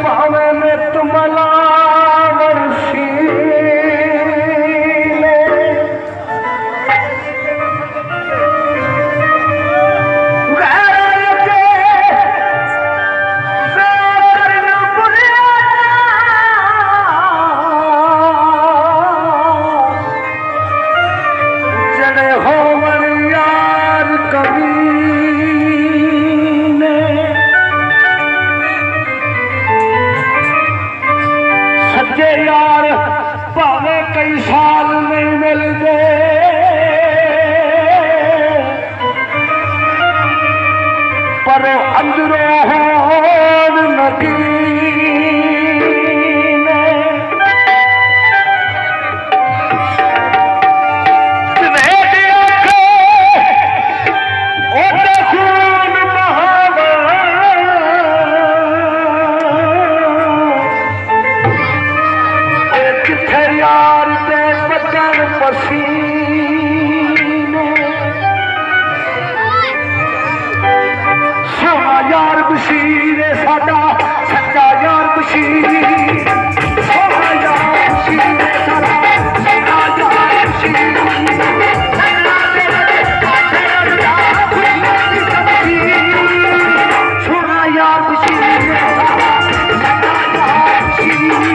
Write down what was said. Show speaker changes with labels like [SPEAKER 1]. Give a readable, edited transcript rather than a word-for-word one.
[SPEAKER 1] भावे में तुमला वर्षीले जड़े होवन यार कभी सच्चे यार भावे कई साल नहीं मिलते पर अंदरों होन नगीने सवेरे आखे ओते खून बहावा किथे यार दे बदन पसीने सोना यार बशीर साडा सच्चा यार बशीर सोना यार बशीर साडा सच्चा यार बशीर सोना यार बशीर साडा सच्चा यार बशीर